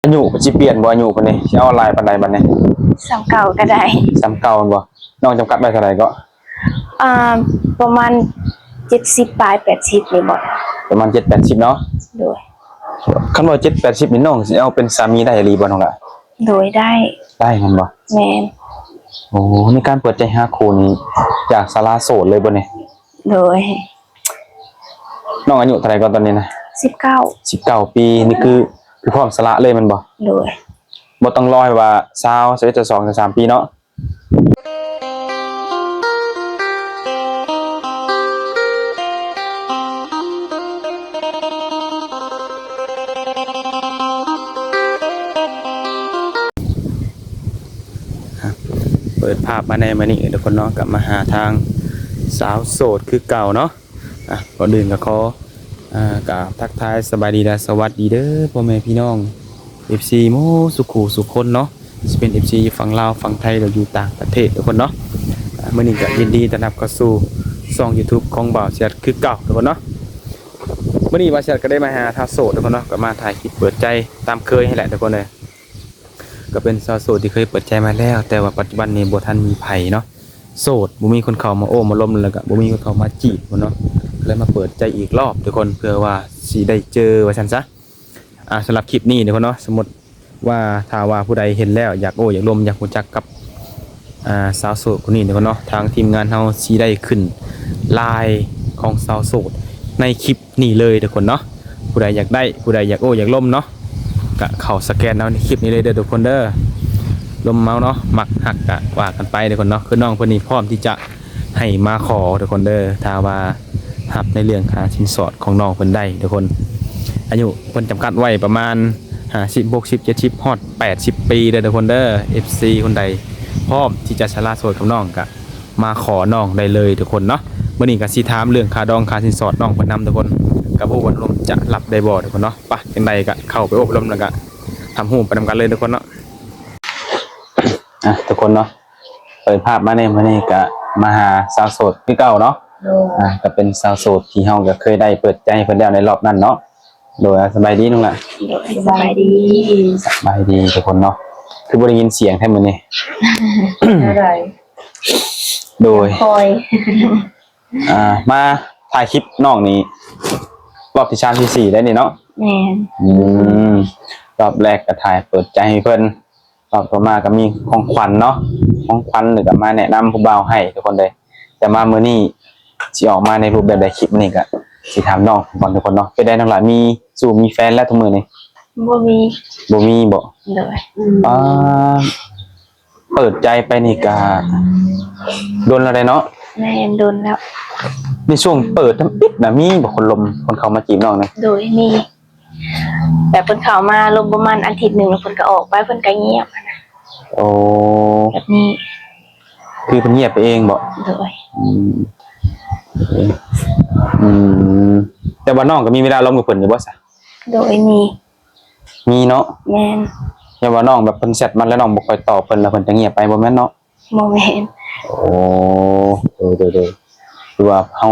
อายุสิเปลี่ยนบ่อายุปานนี้สิเอาลายปานใดบัดนี้ซ้ำเก่าก็ได้ซ้ำเก่าบ่น้องจำกัดไว้เท่าไหร่ก็อ่าประมาณ70ปลาย80นี่บ่ประมาณ7-80เนาะโดยคันว่า7-80นี่น้องสิเอาเป็นสามีได้อีหลีบ่น้องล่ะโดยได้แม่นบ่แม่นโอ้ในการเปิดใจหาคู่นี้จากศาลาโสดเลยบ่นี่โดยน้องอายุเท่าไหร่ก็ตอนนี้นะ19ปีนี่คือพร้อมสละเลยมันบ่โดยบ่ต้องรอให้ว่า20 21 22 23ปีเนาะเปิดภาพมาในมื้อนี้ทุกคนเนาะกลับมาหาทางสาวโสดคือเก่าเนาะก่อนอื่นก็ขอกราบทักทายสบายดีและสวัสดีเด้อพ่อแม่พี่น้อง FC หมู่สุขุสุขคนเนาะสิเป็น FC ฝั่งลาวฝั่งไทยหรืออยู่ต่างประเทศทุกคนเนาะมื้อนี้ก็ยินดีต้อนรับเข้าสู่ช่อง YouTube ของบ่าวเสียดคือเก่าทุกคนเนาะมื้อนี้บ่าวเสียดก็ได้มาหาทางโสดทุกคนเนาะก็มาถ่ายคลิปเปิดใจตามเคยให้แหละทุกคนเลยก็เป็นสาวโสดที่เคยเปิดใจมาแล้วแต่ว่าปัจจุบันนี้บ่ทันมีไผเนาะโสดบ่มีคนเข้ามาโอ้มาล้มแล้วก็บ่มีคนเข้ามาจีบเนาะเลยมาเปิดใจอีกรอบทุกคนเพื่อว่าสิได้เจอว่าซั่นซะสำหรับคลิปนี้ทุกคนเนาะสมมุติว่าถ้าว่าผู้ใดเห็นแล้วอยากโอ้อยากล้มอยากรู้จักกับสาวโสดคนนี้ทุกคนเนาะทางทีมงานเฮาสิได้ขึ้นไลน์ของสาวโสดในคลิปนี้เลยทุกคนเนาะผู้ใดอยากได้ผู้ใดอยากโอ้อยากล้มเนาะก็เข้าสแกนเอาในคลิปนี้เลยเด้อทุกคนเด้อลมเมาเนาะมักหักกะว่ากันไปทุกคนเนาะคือน้องคนนี้พร้อมที่จะให้มาขอทุกคนเด้อถ้าว่าหับในเรื่องค่าสินสอดของน้องเพิ่นได้ทุกคนอายุเพิ่นจำกัดไว้ประมาณ50 60 70ฮอด80ปีเด้อทุกคนเด้อ FC คนใดพร้อมที่จะสละโสดกับน้องก็มาขอน้องได้เลยทุกคนเนาะมื้อนี้ก็สิถามเรื่องค่าดองค่าสินสอดน้องเพิ่นนำทุกคนกับผู้อบรมจะรับได้บ่ทุกคนเนาะไปจังใดก็เข้าไปอบรมแล้วก็ทำฮู้ไปนำกันเลยทุกคนเนาะทุกคนเนาะเปิดภาพมาในมื้อนี้ก็มาหาสาวโสดคือเก่าเนาะก็เป็นสาวโสดที่เฮาก็เคยได้เปิดใจเพิ่นแล้วในรอบนั้นเนาะโดยสบายดีน้องล่ะสบายดีทุกคนเนาะคือบ่ได้ยินเสียงแท้มื้อนี้อะไรโดยคอยมาถ่ายคลิปน้องนี้รอบที่3ที่4ได้นี่เนาะแม่นรอบแรกก็ถ่ายเปิดใจให้เพิ่นรอบต่อมาก็มีของขวัญเนาะของขวัญหรือก็มาแนะนำผู้บ่าวให้ทุกคนเลยแต่มามื้อนี้สิออกมาในรูปแบบใดคลิปนี้ก็สิถามน้องก่อนทุกคนเนาะเป็นได้น้องหลานมีแฟนแล้วทุกมื้อนี้บ่มีบ่เลยเปิดใจไปนี่ก็โดนแล้วได้เนาะแม่นโดนแล้วในช่วงเปิดทำปิดน่ะมีบ่คนเข้ามาจีบน้องนะโดยมีแต่เพิ่นเข้ามาลมประมาณอาทิตย์นึงแล้วเพิ่นก็ออกไปเพิ่นก็เงียบนะโอ้แบบนี้คือเพิ่นเงียบไปเองบ่โดยแต่ว่าน้องก็มีเวลาล้มกับเพิ่นอยู่บ่ซะโดยมีเนาะแม่นอย่าว่าน้องแบบเพิ่นแชทมาแล้วน้องบ่ค่อยตอบเพิ่นแล้วเพิ่นจะเงียบไปบ่แม่นเนาะบ่แม่นโอ้เด้อคือว่าเฮา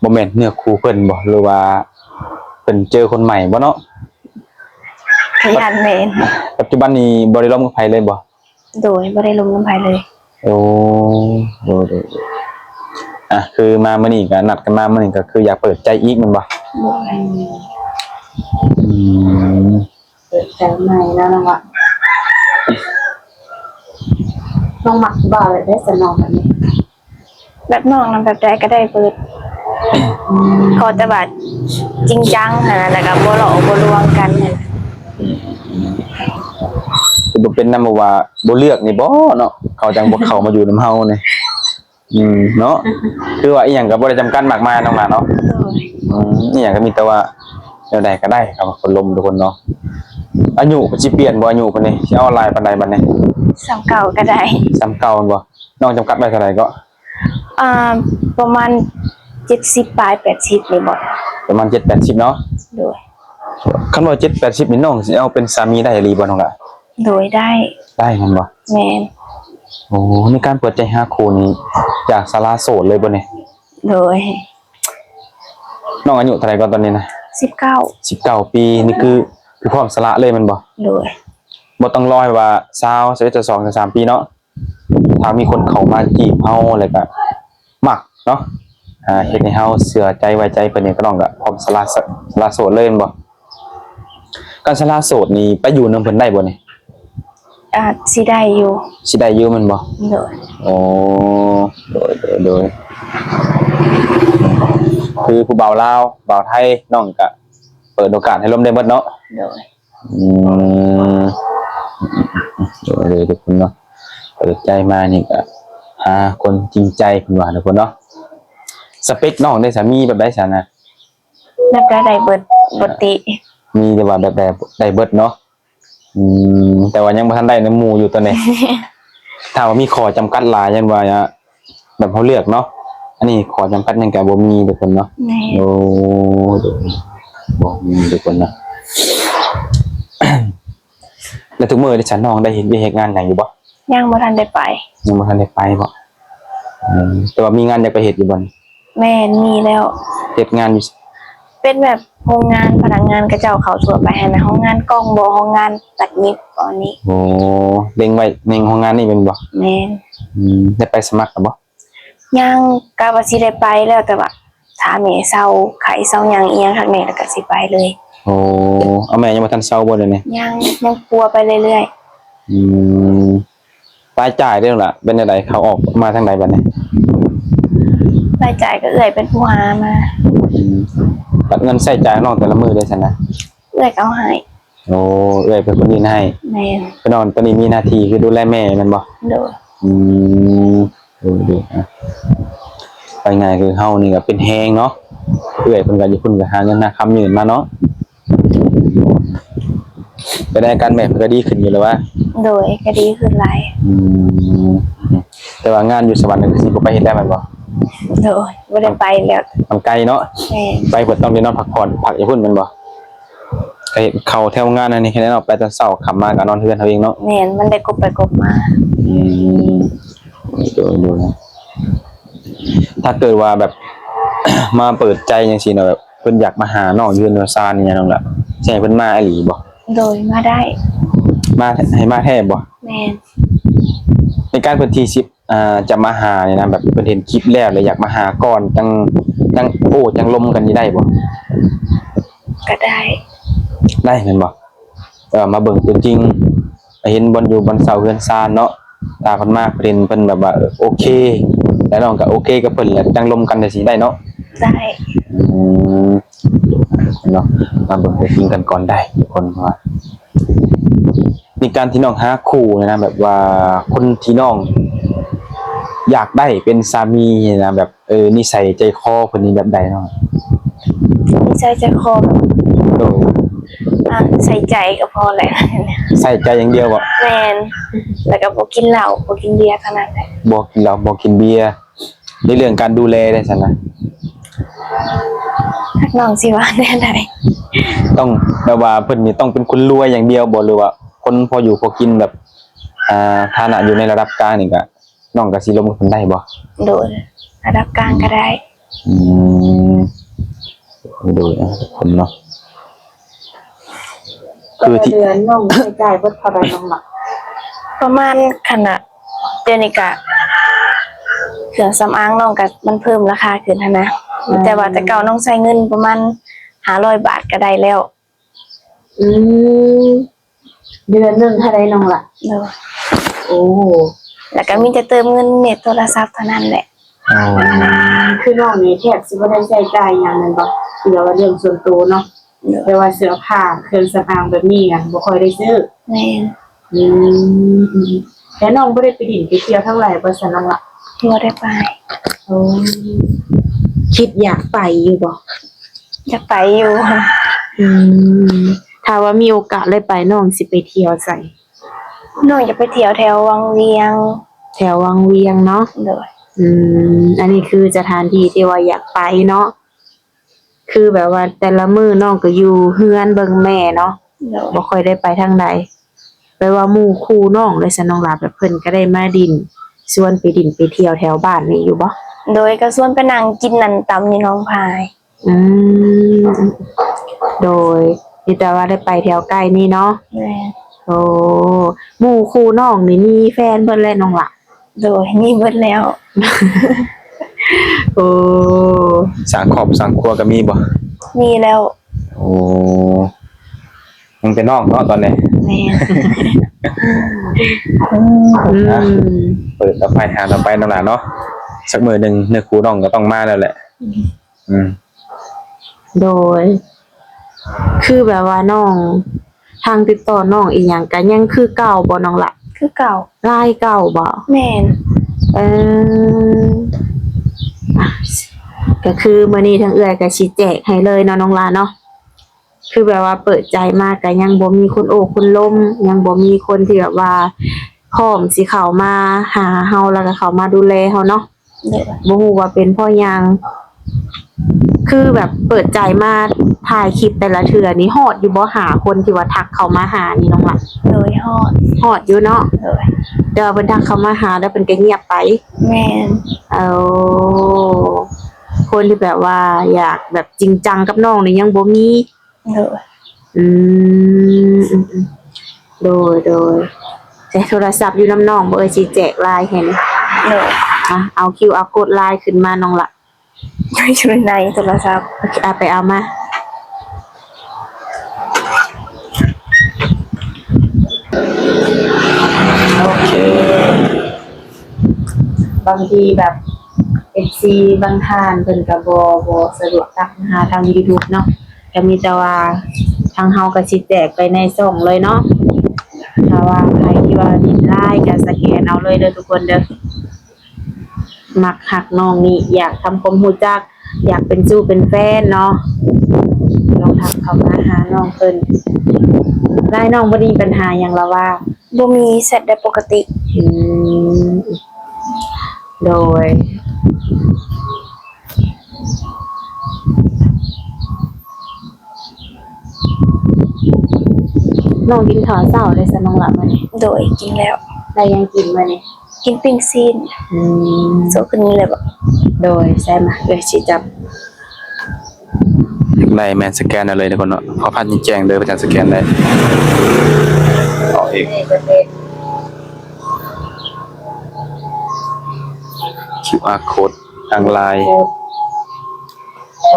บ่แม่นเนื้อคู่เพิ่นบ่หรือว่าเพิ่นเจอคนใหม่บ่เนาะพยานแม่นปัจจุบันนี้บ่ได้ล้มกับไผเลยบ่โดยบ่ได้ลงกับไผเลยโอ้คือมามื้อนี้ก็นัดกันมามื้อนี้ก็คืออยากเปิดใจอีกแม่นบ่เปิดใจใหม่แล้วนะวะน้องมักบ่าวได้สนองแบบนี้แบบน้องนำแบบใดก็ได้เปิดขอแต่บัดจริงจังแล้วก็บ่หลอกบ่ลวงกันบ่เป็นนำว่าบ่เลือกนี่บ่เนาะเขาจังบ่เข้ามาอยู่นำเฮานี่เนาะคือว่าอีหยังก็บ่ได้จำกัดมากมายน้องหลานเนาะอีหยังก็มีแต่ว่าแนวใดก็ได้ครับคนลมทุกคนเนาะอายุสิเปลี่ยนบ่อายุเพิ่นนี่สิเอาลายปานใดบัดนี้ซ้ำเก่าก็ได้ซ้ำเก่าบ่น้องจำกัดไว้เท่าไหร่ก็ประมาณ70ปลาย80นี่บ่ประมาณ7-80เนาะโดยคันว่า7-80นี่น้องสิเอาเป็นสามีได้อีหลีบ่น้องล่ะโดยได้แม่นบ่แม่นโอ้ในการเปิดใจหาคู่นี้จากศาลาโสดเลยบ่นี่โดยน้องอายุเท่าไหร่ก็ตอนนี้นะ19ปีนี่คือ คือพร้อมสละเลยแมันบ่ โดย บ่ต้องรอให้ว่า20 21 2 3ปีเนาะถ้ามีคนเข้ามาจีบเฮาแล้วก็มักเนาะเฮ็ดให้เฮาเชื่อใจไว้ใจเพิ่นนี่ก็ต้องก็พร้อมสละโสดเลยแม่นบ่การสละโสดนี่ไปอยู่นำเพิ่นได้บ่นี่ สิได้อยู่ สิได้อยู่แม่นบ่ โดย อ๋อโดยคือผู้บ่าวลาวบ่าวไทยน้องก็เปิดโอกาสให้ร่วมได้หมดเนาะ โดย อืมเลยทุกคนเนาะเปิดใจมานี่ก็หาคนจริงใจเพิ่นว่าทุกคนเนาะสเปคน้องได้สามีแบบใดซะนะ แบบได้เบิดปกติ มีแต่ว่าแบบได้เบิดเนาะแต่ว่ายังบ่ทันได้น้ำหมู่อยู่ตอนนี้ ถ้าว่ามีข้อจำกัดหลายยันว่าแบบเขาเลือกเนาะอันนี้ข้อจำกัดยังก็บ่มีทุกคนเนาะ แม่ โอ้บ่มีทุกคนนะ แล้วทุกมื้อที่ฉันน้องได้เห็นเฮ็ดงานหยังอยู่บ่ ยังบ่ทันได้ไป ยังบ่ทันได้ไปบ่แต่ว่ามีงานอยากไปเฮ็ดอยู่บ่ แม่นมีแล้ว เฮ็ดงานอยู่ เป็นแบบโรงงานพนักงานกระเจ้าเขาทั่วไปให้นะห้องงานกล้องบ่ห้องงานตัดนิบตอนนี้ โอ้เล็งไว้ในห้องงานนี่เป็นบ่ แม่น ได้ไปสมัครแล้วบ่ ยังกะว่าสิได้ไปแล้วแต่ว่าถ้าแม่เซาไข้เซาหยังอีหยังทักแม่แล้วก็สิไปเลย โอ้เอาแม่ยังบ่ทันเซาบ่เลยเนี่ย ยังกลัวไปเรื่อย รายจ่ายเด้อล่ะเป็นจังไดเขาออกมาทางใดบัดนี้ ๆรายจ่ายก็เอื้อยเป็นผู้หามา บัดเงินใช้จ่ายน้องแต่ละมื้อได้ซั่นนะ เอื้อยก็เอาให้ โอ้เอ้ยเป็นคนนี้ให้ แม่น พี่น้องตอนนี้มีหน้าที่คือดูแลแม่แม่นบ่ โดย ดูไปไงคือเฮานี่ก็เป็นแฮงเนาะเอื้อยเพิ่นก็อยู่เพิ่นก็หาเงินหาคำยืนมาเนาะไปได้การแม่เพิ่นก็ดีขึ้นอยู่แล้วว่า โดยก็ดีขึ้นหลาย แต่ว่างานอยู่สวรรค์นี่สิบ่ไปเฮ็ดได้แม่นบ่ โดยบ่ได้ไปแล้ว มันไกลเนาะ แม่น ไปเพิ่นต้องได้นอนพักผ่อนพักอยู่พุ่นแม่นบ่ก็เฮ็ดเข้าแถวงานอันนี้แค่นั้นเนาะไปตอนเช้าค่ำมาก็นอนเฮือนเฮาเองเนาะ แม่นมันได้กบไปกบมา ดูนะถ้าเกิดว่าแบบ มาเปิดใจจังซี่เนาะแบบเพิ่นอยากมาหาน้องอยู่เฮือนซานนี่น้องล่ะสิให้เพิ่นมาอีหลีบ่ โดยมาได้ มาให้มาแท้บ่ แม่น ในการเพิ่นที่จะมาหาเนี่ยนะแบบเพิ่นเห็นคลิปแล้วเลยอยากมาหาก่อนจังโอ้จังลมกันนี่ได้บ่ ก็ได้ ได้แม่นบ่มาเบิ่งตัวจริงเห็นบนอยู่บนเสาเฮือนซานเนาะตาเพิ่นมาเพิ่นแบบว่าโอเคแล้วน้องก็โอเคกับเพิ่นแล้วจังลมกันได้สิได้เนาะ ได้ เนาะมาเบิ่งตัวจริงกันก่อนได้ทุกคนว่ามีการที่น้องหาคู่นะแบบว่าคนที่น้องอยากได้เป็นสามีนะแบบนิสัยใจคอเพิ่นนี่แบบใดเนาะ นิสัยใจคอแบบ โดย ใส่ใจก็พอแหละ ใส่ใจอย่างเดียวบ่ แม่นแล้วก็บ่กินเหล้าบ่กินเบียร์เท่านั้นแหละ บ่กินเหล้าบ่กินเบียร์ในเรื่องการดูแลได้ซั่นนะ ทักน้องสิว่าแน่ใด ต้องแบบว่าเพิ่นนี่ต้องเป็นคนรวยอย่างเดียวบ่หรือว่าคนพออยู่พอกินแบบฐานะอยู่ในระดับกลางนี่ก็น้องก็สิลงกับเพิ่นได้บ่ โดยระดับกลางก็ได้ โดยคนเนาะคือที่ เดือนน้องใช้จ่ายเบิดเท่าใดน้องหลัก ประมาณขนาดเดือนนี้ก็เครื่องสำอางน้องก็มันเพิ่มราคาขึ้นหั้นนะแต่ว่าแต่เก่าน้องใช้เงินประมาณ500 บาทก็ได้แล้ว อืมเดือนหนึงเท่าใดน้องหลัก เด้อ โอ้ แล้วก็มีแต่เติมเงินเน็ตโทรศัพท์เท่านั้นแหละ คือน้องนี่แทบสิบ่ได้ใช้จ่ายหยังนั่นบ่เกี่ยวกับเรื่องส่วนตัวเนาะแต่ว่าเสื้อผ้าเครื่องสำอางแบบนี้อ่ะบ่ค่อยได้ซื้อ แม่น อืมแล้วน้องบ่ได้ไปดิ่นไปเที่ยวทั้งหลายบ่ซั่นน้องหลัก บ่ได้ไป โอ้คิดอยากไปอยู่บ่ จะไปอยู่ อืมถ้าว่ามีโอกาสได้ไปน้องสิไปเที่ยวไส น้องจะไปเที่ยวแถววังเวียง แถววังเวียงเนาะ เด้อ อันนี้คือสถานที่ที่ว่าอยากไปเนาะ คือแบบว่าแต่ละมื้อน้องก็อยู่เฮือนเบิ่งแม่เนาะ เด้อ บ่ค่อยได้ไปทางใดแปลว่าหมู่คู่น้องเลยซะน้องหลาแบบเพิ่นก็ได้มาดินชวนไปดินไปเที่ยวแถวบ้านนี่อยู่บ่ โดยก็ส่วนไปนั่งกินนั่นตำอยู่หน้องพาย อืมโดย ที่แต่ว่าได้ไปแถวใกล้นี่เนาะ แม่น โอ้หมู่คู่น้องนี่มีแฟนเบิ่นแล้วน้องล่ะ โดยนี่เบิดแล้ว โอ้ สร้างครอบสร้างครัวก็มีบ่ มีแล้ว โอ้ยังเป็นน้องเนาะตอนนี้ แม่น นะ เปิดแล้วไปหาเราไปนั่นแหละเนาะสักมือหนึ่งเนื้อคูน้องก็ต้องมาแล้วแหละ อืม โดย คือแบบว่าน้องทางติดต่อน้องอีหยังก็ยังคือเก่าบ่น้องล่ะ คือเก่า ลายเก่าบ่ แม่น เอออ่ะก็คือมื้อนี้ทางเอื้อยก็สิแจกให้เลยเนาะน้องลาเนาะคือแบบว่าเปิดใจมากก็ยังบ่มีคนโอ้คนล้มยังบ่มีคนที่แบบว่าพร้อมสิเข้ามาหาเฮาแล้วก็เข้ามาดูแลเฮาเนาะ โดย บ่ฮู้ว่าเป็นเพ่อหยังคือแบบเปิดใจมาถ่ายคลิปแต่ละเทื่อนี่ฮอดอยู่บ่หาคนที่ว่าทักเข้ามาหานี่น้องล่ะ โดยฮอด ฮอดอยู่เนาะ โดย เดี๋ยวเพิ่นทักเข้ามาหาแล้วเพิ่นก็เงียบไป แม่น เอาคนที่แบบว่าอยากแบบจริงจังกับน้องนี่ยังบ่มี โดย อืมโดยใช้โทรศัพท์อยู่น้ำน้องบ่เอ่ยสิแจกไลน์เห็น โดย อ่ะเอา QR code ไลน์ขึ้นมาน้องละ อยู่ในโทรศัพท์ โอเคเอาไปเอามาโอเคบางทีแบบ FC บางท่านเพิ่นก็บ่สะดวกทักมาหาทาง YouTube เนาะก็มีแต่ว่าทางเฮาก็สิแจกไปในช่องเลยเนาะถ้าว่าใครที่ว่าดินไลน์ก็สแกนเอาเลยเด้อทุกคนเด้อมักหักน้องนี่อยากทำความรู้จัก อยากเป็นสู้เป็นแฟนเนาะลองทักเข้ามาหาน้องเพิ่นไลน์น้องบ่ได้มีปัญหาหยังละว่า บ่มีเสร็จได้ปกติ อืมโดยน้องกินข้าวเช้าเลยซะน้องหลับมานี่ โดยกินแล้ว ได้ยังกินมานี่ กินปิ้งซีน อืม โซขึ้นนี้เลยบ่ โดยใช่มาเลยสิจับ ได้แมนสแกนได้เลยทุกคนเนาะพอพันแจ้งเลยประจำสแกนได้ต่ออีก นี่ก็เป็น QR code ทางไลน์ โค้ด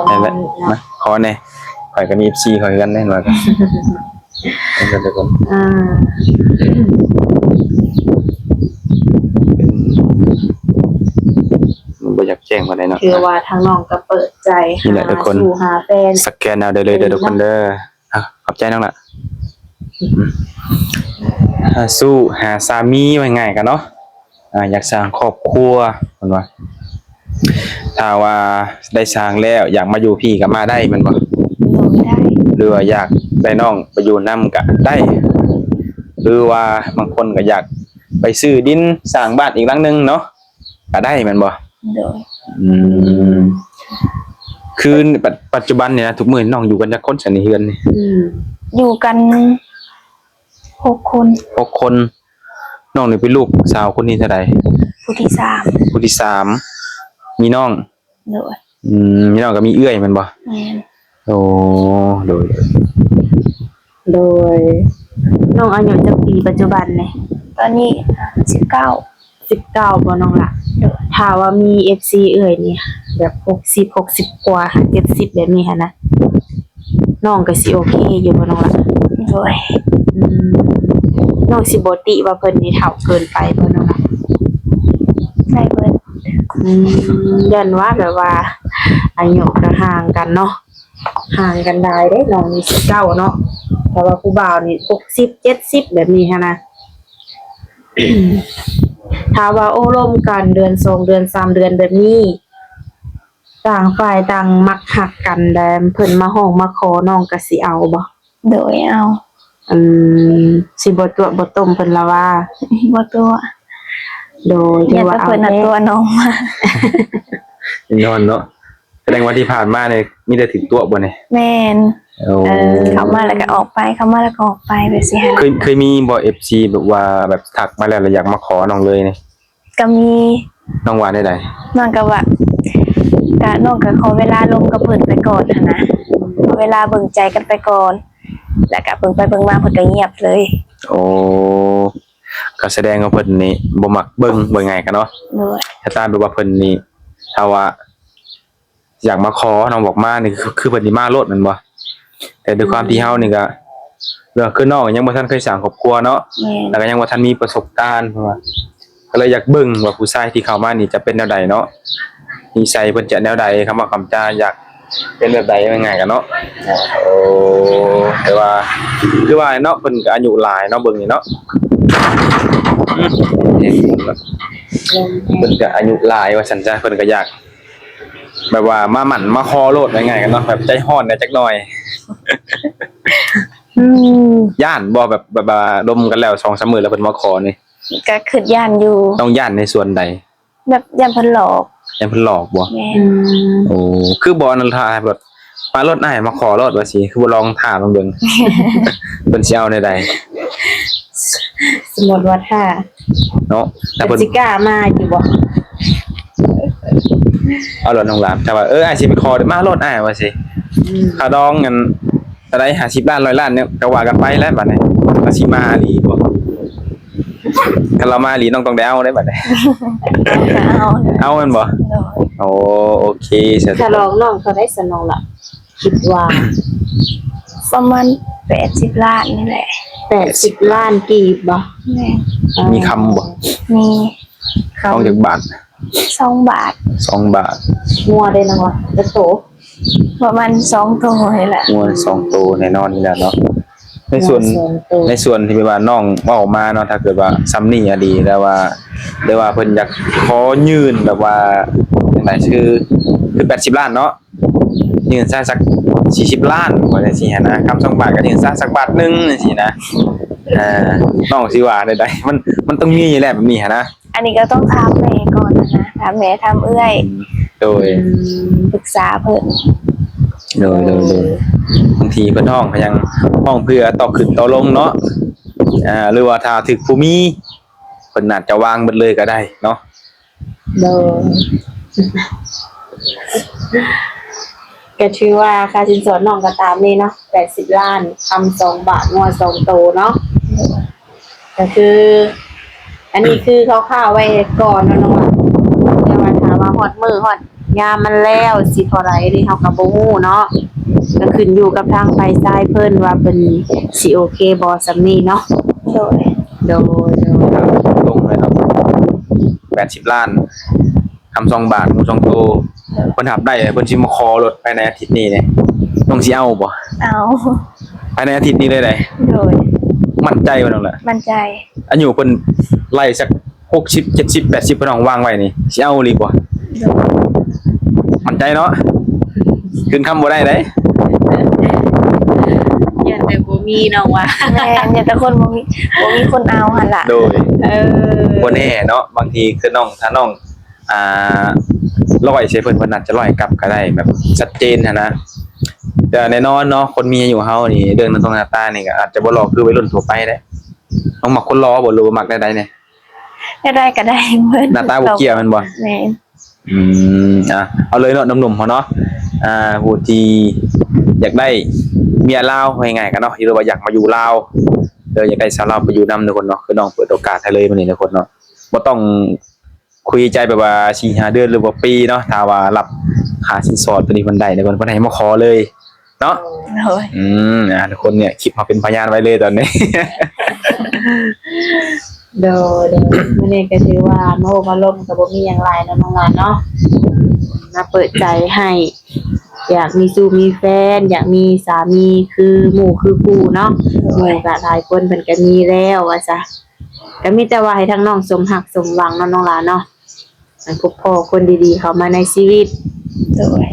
นั่นแหละนะขอแน่ข่อยก็มี FC ข่อยกันแน่นอนกันนั่นแหละทุกคน อ่า มันบ่อยากแจ้งมาได้เนาะ คือว่าทางน้องก็เปิดใจ นี่แหละทุกคน สู่หาแฟน สแกนเอาได้เลยเด้อทุกคนเด้ออ่ะขอบใจน้องละสู้หาสามีไว้ง่ายกันเนาะอยากสร้างครอบครัวเพิ่นว่าถ้าว่าได้สร้างแล้วอยากมาอยู่พี่ก็มาได้แม่นบ่ โดยได้ หรือว่าอยากได้น้องไปอยู่นํก็ได้ หรือว่าบางคนก็อยากไปซื้อดินสร้างบ้านอีกหลังนึงเนาะก็ได้แม่นบ่ โดย อืมคือปัจจุบันเนี่ยนะทุกมื้อน้องอยู่กันจักคนสันนิเฮือนนี่ อยู่กัน6 คน 6คนน้องนี่เป็นลูกสาวคนนี้เท่าใด ผู้ที่3 ผู้ที่สามมีน้อง โดย มีน้องก็มีเอื้อยแม่นบ่ แม่น โอ้โดย โดยน้องอายุจักปีปัจจุบันเนี่ย ตอนนี้19 19บ่น้องล่ะ โดย ถ้าว่ามี FC เอ่ยนี่แบบ60กว่า70แบบนี้หั่นนะน้องก็สิโอเคอยู่บ่น้องล่ะ โดย อืมน้องสิบ่ติว่าเพิ่นนี่เฒ่าเกินไปบ่น้องล่ะ ได้เบิด ยันว่าแบบว่าอายุก็ห่างกันเนาะห่างกันได้เด้น้องนี่19เนาะแต่ว่าผู้บ่าวนี่60 70แบบนี้หั่นนะ ถ้าว่าโอ้ร่วมกันเดือน2เดือน3เดือนแบบนี้ต่างฝ่ายต่างมักหักกันแดมเพิ่นมาห้องมาขอน้องก็สิเอาบ่ โดยเอา สิบ่ตัวบ่ต้มเพิ่นละว่า บ่ตัว โดย อ ที่ ยาก ว่า จะ เอา เปิดหน้าตัวน้องมา นอนเนาะแสดงว่าที่ผ่านมาเนี่ยมีแต่ถึงตัวบ่เนี่ย แม่น โอ้ เข้ามาแล้วก็ออกไปเข้ามาแล้วก็ออกไปแบบสิฮะ เคยมีบ่ FC แบบว่าแบบทักมาแล้วอยากมาขอน้องเลยเนี่ย ก็มี น้องว่าได้ใด น้องก็ว่าน้องก็ขอเวลาลงกับเพิ่นไปก่อนหั้นนะขอเวลาเบิ่งใจกันไปก่อน แล้วก็เบิ่งไปเบิ่งมาเพิ่นก็เงียบเลย โอ้ก็แสดงว่าเพิ่นนี่บ่มักเบิ่งไงกันเนาะ โดย ถ้าตามแบบว่าเพิ่นนี่ถ้าว่าอยากมาขอน้องบอกมานี่คือเพิ่นนี่มาโลดแม่นบ่แต่ด้วยความที่เฮานี่ก็เรื่องคือน้องยังบ่ทันเคยสร้างครอบครัวเนาะ แม่น แล้วก็ยังบ่ทันมีประสบการณ์เพราะว่าก็เลยอยากเบิ่งว่าผู้ชายที่เข้ามานี่จะเป็นแนวใดเนาะนิสัยเพิ่นจะแนวใดคำว่าคำจาอยากเป็นแบบใดยังไงกันเนาะโอ้แต่ว่าคือว่าเนาะเพิ่นก็อายุหลายเนาะเบิ่งนี่เนาะเพิ่นก็อายุหลายว่าซั่นจ้ะเพิ่นก็อยากแบบว่ามาหมั่นมาคอโลดยังไงกันเนาะแบบใจร้อนได้จักหน่อย ย่านบ่แบบว่าดมกันแล้ว 2-3 มื้อแล้วเพิ่นมาขอนี่ ก็คิดย่านอยู่ ต้องย่านในส่วนใด แบบย่านเพิ่นหลอก ย่านเพิ่นหลอกบ่ แม่ อื น ม โอ้คือบ่นั่นท่าแบบมารถอ้ายมาขอรถว่าสิคือบ่ลองถามเบิ่ง เพิ่นสิเอาในใด สมมติว่าถ้า เนาะถ้าเพิ่น สิกล้ามาอยู่บ่ เอารถน้องหลามถ้าว่าอ้ายสิไปขอเด้อมารถอ้ายว่าสิ อืม ค่าดองกันอะไร50ล้าน100ล้านเนี่ยก็ว่ากันไปแล้วบัดนี้ว่าสิมาอีหลีบ่คันเรามาอีหลีน้องต้องได้เอาได้บัดนี้ เอา เอาแม่นบ่ โดย โอเคเสร็จ ถ้าลองน้องเขาได้สนองล่ะคิดว่า ประมาณ80 ล้านนี่แหละ 80 ล้านกีบบ่ แม่น มีคำบ่ มี ต้องจากบาท 2 บาท 2 บาท งัวได้น้องล่ะจะโต ประมาณ2ตัวนี่แหละ งวด2ตัวแน่นอนนี่แหละเนาะในส่วน งัว ในส่วนที่ว่าน้องเว้ามาเนาะถ้าเกิดว่าซ้ำนี่อะดีแต่ว่าเพิ่นอยากขอยื่นแบบว่าจังไดคือ80ล้านเนาะยื่นซะสัก40ล้านว่าจังซี่หันนะคำ2บาทก็ยื่นซะสักบาทหนึงจังซี่นะน้องสิว่าได้ๆมันต้องมีแหละแบบนี้หันนะ อันนี้ก็ต้องถามแม่ก่อนนะถามแม่ถามเอื้อย โดย ปรึกษาเพิ่น โดยบางทีเพิ่นห้องก็ยังห้องเพื่อต่อขึ้นต่อลงเนาะหรือว่าถ้าถึกผู้มีเพิ่นอาจจะวางเบิดเลยก็ได้เนาะ โดยก็ชื่อว่าค่าสินสอดน้องก็ตามนี่เนาะ80 ล้านคำ2 บาทงัว2โตเนาะก็คือ อันนี้คือคร่าวๆไว้ก่อนเนาะน้องล่ะแต่ว่าถามว่าฮอดมื้อฮอดยามมันแล้วสิเท่าไหร่นี่เฮาก็บ่ฮู้เนาะก็ขึ้นอยู่กับทางฝ่ายชายเพิ่นว่าเพิ่นสิโอเคบ่ซำนี้เนาะ โดย โดย ลงเลยเนาะ80ล้านคำ2บาทงู2ตัวเพิ่นหับได้เพิ่นสิมาขอรถภายในอาทิตย์นี้เนี่ยน้องสิเอาบ่ เอา ภายในอาทิตย์นี้เลยได้ โดย มั่นใจบ่น้องล่ะ มั่นใจ อายุเพิ่นไล่สัก60 70 80เพิ่นน้องวางไว้นี่สิเอาอีหลีบ่ โดย มั่นใจเนาะขึ้นคำบ่ได้เด้ ยันแต่บ่มีน้องว่า แม่นอย่าแต่คนบ่มีคนเอาหั่นล่ะ โดย อ บ่แน่เนาะบางทีคือน้องถ้าน้องร้อยใส่เพิ่นอาจจะร้อยกลับก็ได้แบบชัดเจนนะแต่แน่นอนเนาะคนมีอายุเฮานี่เรื่องนั้นตรงหน้าตานี่ก็อาจจะบ่รอคือวัยรุ่นทั่วไปเด้น้องมักคนรอบ่รู้ว่ามักได้เนี่ย ได้ก็ได้เหมือน หน้าตาบ่เกี่ยวแม่นบ่ แม่น เอาเลยเนาะหนุ่มๆเฮาเนาะผู้ที่อยากได้เมียลาวว่าง่ายๆกันเนาะหรือว่าอยากมาอยู่ลาวอยากได้สาวลาวไปอยู่นำทุกคนเนาะคือน้องเปิดโอกาสให้เลยมื้อนี้ทุกคนเนาะบ่ต้องคุยใจแบบว่า4-5 เดือนหรือว่าปีเนาะถ้าว่ารับค่าสินสอดตัวนี้เพิ่นได้เพิ่นให้มาขอเลยเนาะ โดย ทุกคนเนี่ยคลิปมาเป็นพยานไว้เลยตอนนี้ โดยมื้อนี้ก็ถือว่ามาโอมาลมก็บ่มีหยังหลายเนาะน้องหลานเนาะมาเปิดใจให้ อยากมีสู่มีแฟน อยากมีสามีคือหมู่คือคู่เนาะหมู่ก็หลายคนเพิ่นก็มีแล้วว่าซะก็มีแต่ว่าให้ทั้งน้องสมหักสมหวังเนาะน้องหลานเนาะให้พบพ่อคนดีๆเข้ามาในชีวิต โดย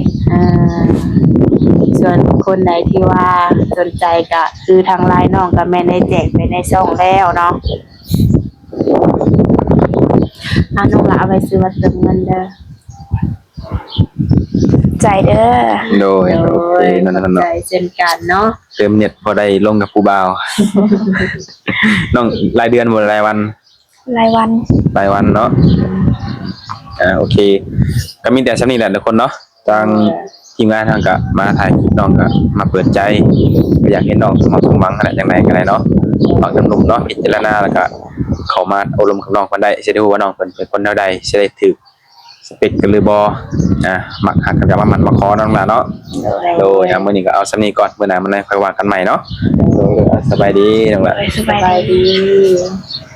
ส่วนคนไหนที่ว่าสนใจก็คือทางไลน์น้องก็แม่นได้แจกไปในช่องแล้วเนาะน้องละเอาไปซื้อมาเติมเงินเด้อ ใจเด้อ โดย โด โอเค ย นั่น ใจ เนาะ เช่นกันเนาะ เติมเน็ตพอได้ลงกับผู้บ่าว น้องรายเดือนบ่รายวัน รายวัน รายวันเนาะโอเคก็มีแต่ชั้นนี้แหละทุกคนเนาะทางที ทีมงานทางก็มาถ่ายคลิปน้องก็มาเปิดใจก็อยากเห็นน้องสมหวังขนาดจังไดก็ได้เนาะบางหนุ่มๆเนาะพิจารณาแล้วก็เข้ามาอบรมกับน้องเพิ่นได้สิได้ฮู้ว่าน้องเพิ่นเป็นคนแนวใดสิได้ถูกสเปคกันหรือบ่มักหักกันว่ามันมาขอน้องล่ะเนาะโดยมื้อนี้ก็เอาซำนี้ก่อนมื้อหน้ามันค่อยว่ากันใหม่เนาะโดยสบายดีน้องล่ะ สบายดี ดี